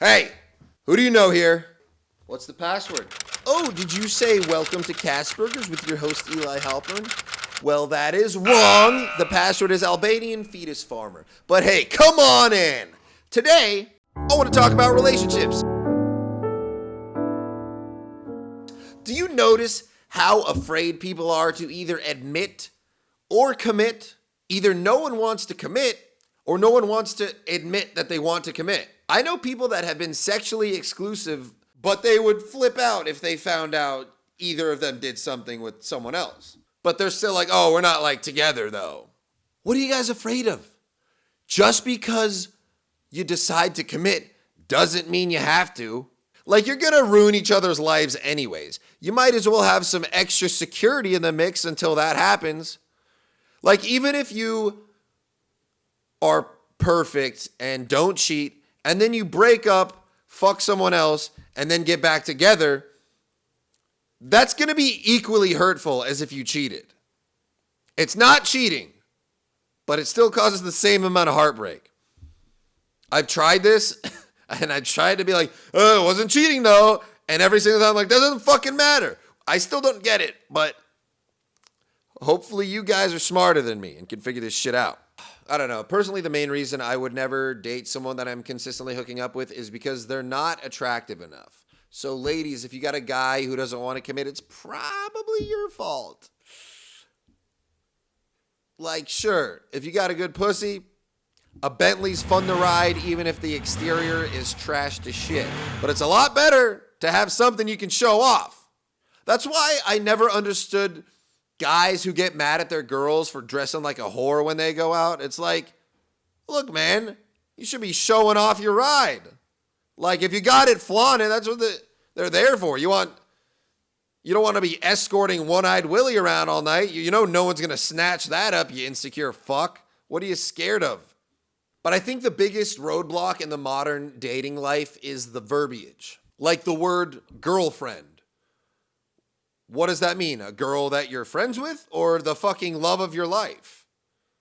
Hey, who do you know here? What's the password? Oh, did you say welcome to Casburgers with your host Eli Halpern? Well, that is wrong. The password is Albanian fetus farmer. But hey, come on in. Today, I want to talk about relationships. Do you notice how afraid people are to either admit or commit? Either no one wants to commit or no one wants to admit that they want to commit. I know people that have been sexually exclusive, but they would flip out if they found out either of them did something with someone else. But they're still like, oh, we're not like together though. What are you guys afraid of? Just because you decide to commit doesn't mean you have to. Like, you're gonna ruin each other's lives anyways. You might as well have some extra security in the mix until that happens. Like, even if you are perfect and don't cheat, and then you break up, fuck someone else, and then get back together, that's gonna be equally hurtful as if you cheated. It's not cheating, but it still causes the same amount of heartbreak. I've tried this, and I tried to be like, oh, it wasn't cheating though, and every single time I'm like, that doesn't fucking matter. I still don't get it, but hopefully you guys are smarter than me and can figure this shit out. I don't know. Personally, the main reason I would never date someone that I'm consistently hooking up with is because they're not attractive enough. So ladies, if you got a guy who doesn't want to commit, it's probably your fault. Like, sure, if you got a good pussy, a Bentley's fun to ride even if the exterior is trash to shit. But it's a lot better to have something you can show off. That's why I never understood guys who get mad at their girls for dressing like a whore when they go out. It's like, look, man, you should be showing off your ride. Like, if you got it flaunted, that's what they're there for. You don't want to be escorting One-Eyed Willie around all night. You know no one's going to snatch that up, you insecure fuck. What are you scared of? But I think the biggest roadblock in the modern dating life is the verbiage. Like the word girlfriend. What does that mean? A girl that you're friends with or the fucking love of your life?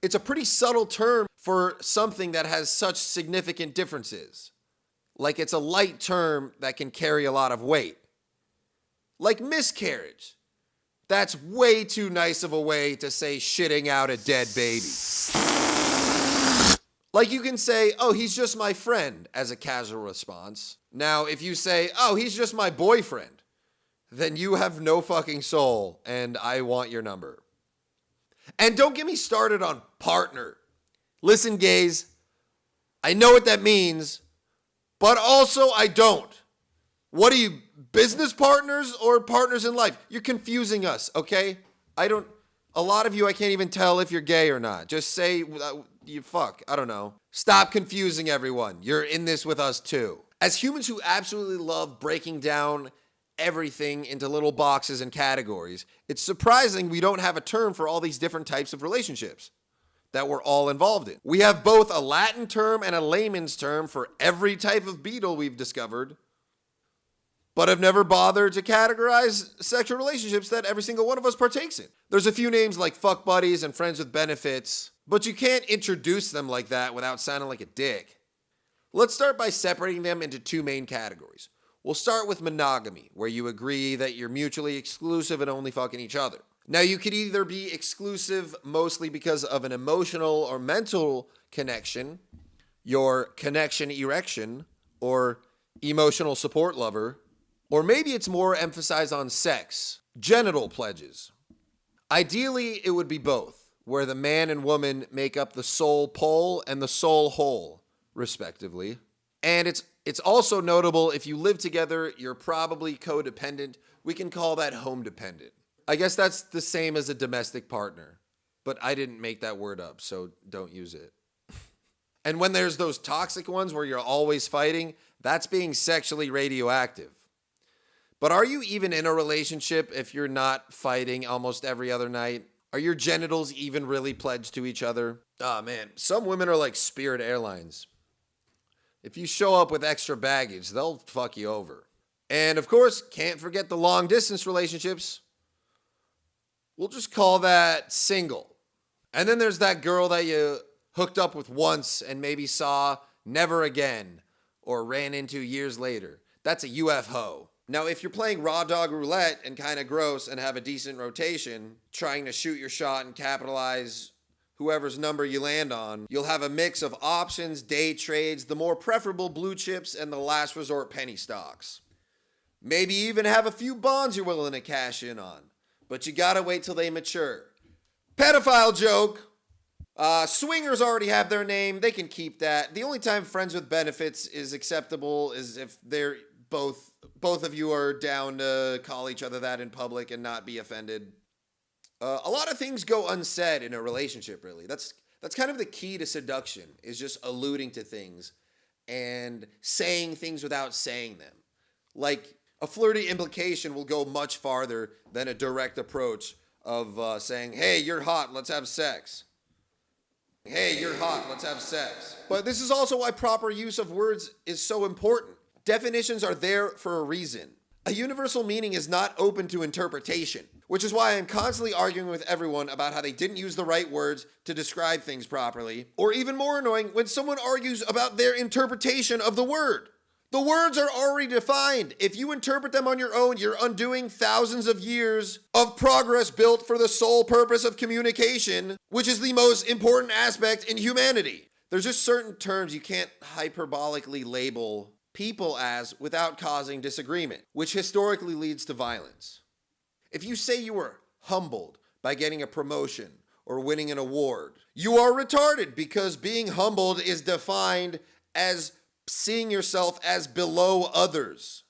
It's a pretty subtle term for something that has such significant differences. Like, it's a light term that can carry a lot of weight. Like miscarriage. That's way too nice of a way to say shitting out a dead baby. Like, you can say, oh, he's just my friend as a casual response. Now, if you say, oh, he's just my boyfriend, then you have no fucking soul, and I want your number. And don't get me started on partner. Listen, gays, I know what that means, but also I don't. What are you, business partners or partners in life? You're confusing us, okay? A lot of you, I can't even tell if you're gay or not. Just say, you fuck, I don't know. Stop confusing everyone. You're in this with us too. As humans who absolutely love breaking down everything into little boxes and categories, it's surprising we don't have a term for all these different types of relationships that we're all involved in. We have both a Latin term and a layman's term for every type of beetle we've discovered, but have never bothered to categorize sexual relationships that every single one of us partakes in. There's a few names like fuck buddies and friends with benefits, but you can't introduce them like that without sounding like a dick. Let's start by separating them into two main categories. We'll start with monogamy, where you agree that you're mutually exclusive and only fucking each other. Now, you could either be exclusive mostly because of an emotional or mental connection, your connection erection, or emotional support lover, or maybe it's more emphasized on sex, genital pledges. Ideally, it would be both, where the man and woman make up the soul pole and the soul hole, respectively. And it's also notable if you live together, you're probably codependent. We can call that home dependent. I guess that's the same as a domestic partner, but I didn't make that word up, so don't use it. And when there's those toxic ones where you're always fighting, that's being sexually radioactive. But are you even in a relationship if you're not fighting almost every other night? Are your genitals even really pledged to each other? Oh man, some women are like Spirit Airlines. If you show up with extra baggage, they'll fuck you over. And of course, can't forget the long distance relationships. We'll just call that single. And then there's that girl that you hooked up with once and maybe saw never again. or ran into years later. That's a UFO. Now, if you're playing raw dog roulette and kind of gross and have a decent rotation, trying to shoot your shot and capitalize whoever's number you land on, you'll have a mix of options, day trades, the more preferable blue chips, and the last resort penny stocks. Maybe even have a few bonds you're willing to cash in on, but you gotta wait till they mature. Pedophile joke. Swingers already have their name. They can keep that. The only time friends with benefits is acceptable is if they're both of you are down to call each other that in public and not be offended. A lot of things go unsaid in a relationship, really. That's kind of the key to seduction, is just alluding to things and saying things without saying them. Like, a flirty implication will go much farther than a direct approach of saying, hey, you're hot, let's have sex. Hey, you're hot, let's have sex. But this is also why proper use of words is so important. Definitions are there for a reason. A universal meaning is not open to interpretation, which is why I'm constantly arguing with everyone about how they didn't use the right words to describe things properly, or even more annoying, when someone argues about their interpretation of the word. The words are already defined. If you interpret them on your own, you're undoing thousands of years of progress built for the sole purpose of communication, which is the most important aspect in humanity. There's just certain terms you can't hyperbolically label people as without causing disagreement, which historically leads to violence. If you say you were humbled by getting a promotion or winning an award, you are retarded, because being humbled is defined as seeing yourself as below others.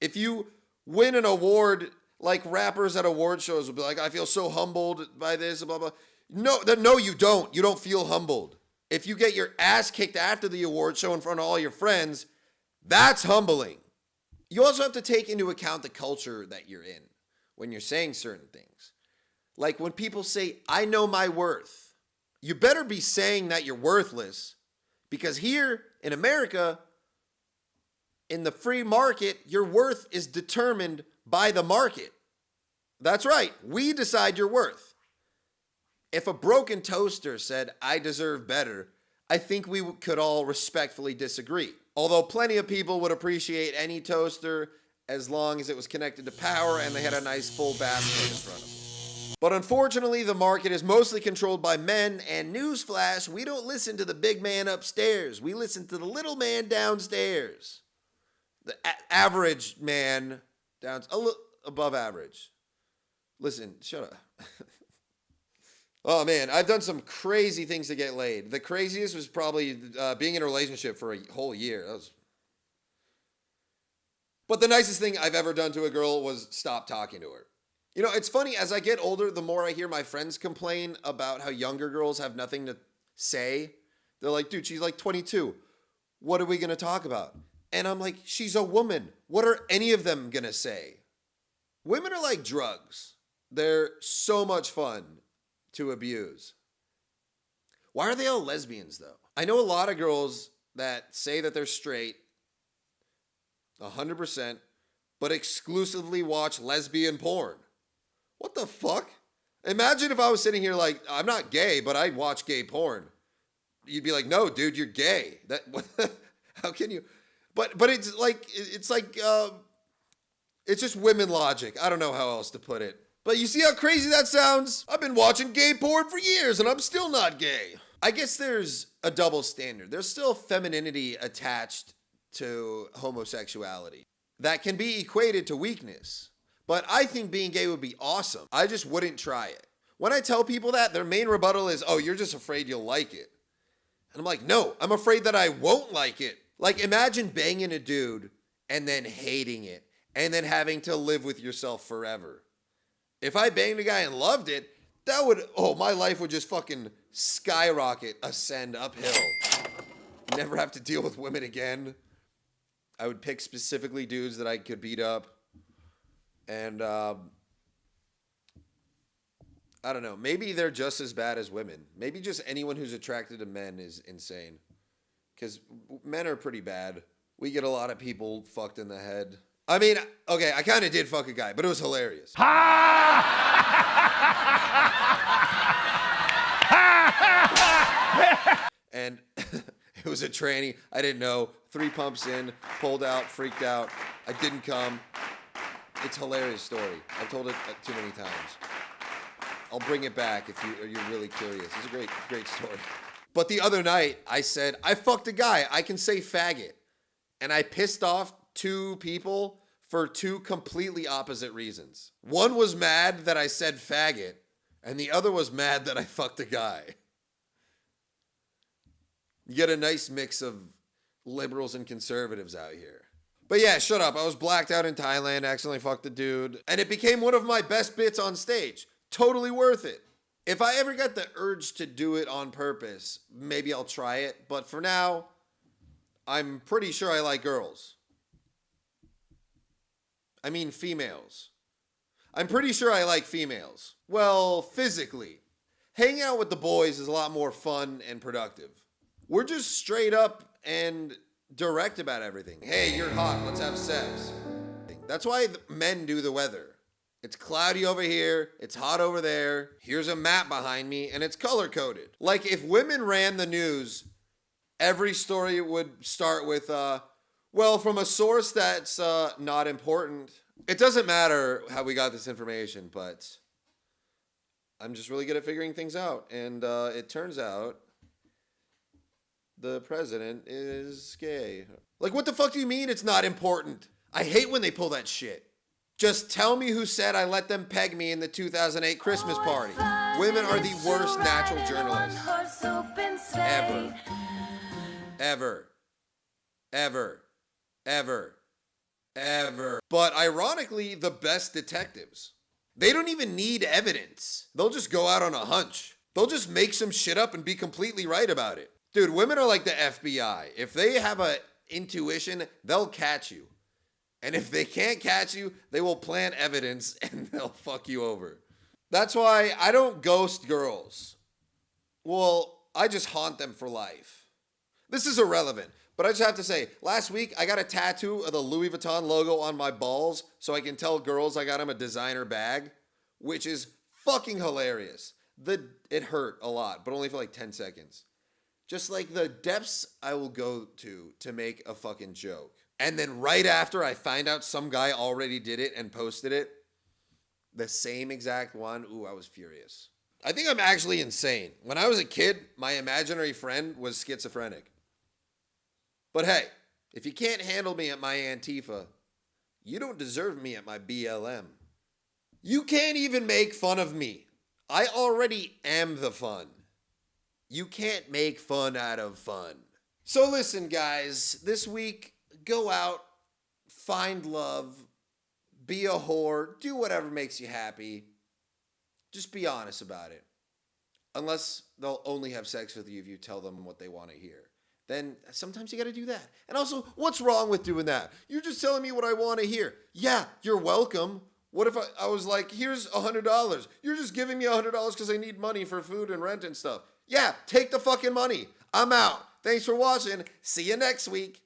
If you win an award, like rappers at award shows will be like, I feel so humbled by this, blah, blah. No, you don't. You don't feel humbled. If you get your ass kicked after the award show in front of all your friends, that's humbling. You also have to take into account the culture that you're in when you're saying certain things. Like when people say, I know my worth, you better be saying that you're worthless, because here in America, in the free market, your worth is determined by the market. That's right. We decide your worth. If a broken toaster said, I deserve better, I think we could all respectfully disagree. Although plenty of people would appreciate any toaster as long as it was connected to power and they had a nice full bathtub in front of them. But unfortunately, the market is mostly controlled by men, and newsflash, we don't listen to the big man upstairs. We listen to the little man downstairs. The average man down, a little above average. Listen, shut up. Oh man, I've done some crazy things to get laid. The craziest was probably being in a relationship for a whole year. But the nicest thing I've ever done to a girl was stop talking to her. You know, it's funny, as I get older, the more I hear my friends complain about how younger girls have nothing to say. They're like, dude, she's like 22. What are we going to talk about? And I'm like, she's a woman. What are any of them going to say? Women are like drugs. They're so much fun to abuse. Why are they all lesbians, though? I know a lot of girls that say that they're straight, 100%, but exclusively watch lesbian porn. What the fuck? Imagine if I was sitting here like, I'm not gay, but I watch gay porn. You'd be like, no, dude, you're gay. How can you? But it's like, it's just women logic. I don't know how else to put it. But you see how crazy that sounds? I've been watching gay porn for years and I'm still not gay. I guess there's a double standard. There's still femininity attached to homosexuality that can be equated to weakness. But I think being gay would be awesome. I just wouldn't try it. When I tell people that, their main rebuttal is, oh, you're just afraid you'll like it. And I'm like, no, I'm afraid that I won't like it. Like, imagine banging a dude and then hating it and then having to live with yourself forever. If I banged a guy and loved it, my life would just fucking skyrocket, ascend uphill. Never have to deal with women again. I would pick specifically dudes that I could beat up. And, I don't know, maybe they're just as bad as women. Maybe just anyone who's attracted to men is insane. Because men are pretty bad. We get a lot of people fucked in the head. I mean, okay, I kind of did fuck a guy, but it was hilarious. And It was a tranny. I didn't know. 3 pumps in, pulled out, freaked out. I didn't come. It's a hilarious story. I've told it too many times. I'll bring it back if you're really curious. It's a great story. But the other night, I said, I fucked a guy. I can say faggot. And I pissed off 2 people for 2 completely opposite reasons. One was mad that I said faggot, and the other was mad that I fucked a guy. You get a nice mix of liberals and conservatives out here. But yeah, shut up. I was blacked out in Thailand, accidentally fucked a dude, and it became one of my best bits on stage. Totally worth it. If I ever get the urge to do it on purpose, maybe I'll try it. But for now, I'm pretty sure I like girls. I mean females. I'm pretty sure I like females. Well, physically. Hanging out with the boys is a lot more fun and productive. We're just straight up and direct about everything. Hey, you're hot. Let's have sex. That's why men do the weather. It's cloudy over here. It's hot over there. Here's a map behind me, and it's color-coded. Like, if women ran the news, every story would start with, well, from a source that's not important. It doesn't matter how we got this information, but I'm just really good at figuring things out. And it turns out the president is gay. Like, what the fuck do you mean it's not important? I hate when they pull that shit. Just tell me who said I let them peg me in the 2008 Christmas party. Women are the worst natural journalists. Ever. Ever. Ever. Ever. Ever. But ironically, the best detectives. They don't even need evidence. They'll just go out on a hunch. They'll just make some shit up and be completely right about it. Dude, women are like the FBI. If they have an intuition, they'll catch you. And if they can't catch you, they will plant evidence and they'll fuck you over. That's why I don't ghost girls. Well, I just haunt them for life. This is irrelevant, but I just have to say, last week I got a tattoo of the Louis Vuitton logo on my balls so I can tell girls I got them a designer bag, which is fucking hilarious. It hurt a lot, but only for like 10 seconds. Just like the depths I will go to make a fucking joke. And then right after I find out some guy already did it and posted it, the same exact one, ooh, I was furious. I think I'm actually insane. When I was a kid, my imaginary friend was schizophrenic. But hey, if you can't handle me at my Antifa, you don't deserve me at my BLM. You can't even make fun of me. I already am the fun. You can't make fun out of fun. So listen, guys, this week, go out, find love, be a whore, do whatever makes you happy. Just be honest about it. Unless they'll only have sex with you if you tell them what they want to hear. Then sometimes you got to do that. And also, what's wrong with doing that? You're just telling me what I want to hear. Yeah, you're welcome. What if I was like, here's $100. You're just giving me $100 because I need money for food and rent and stuff. Yeah, take the fucking money. I'm out. Thanks for watching. See you next week.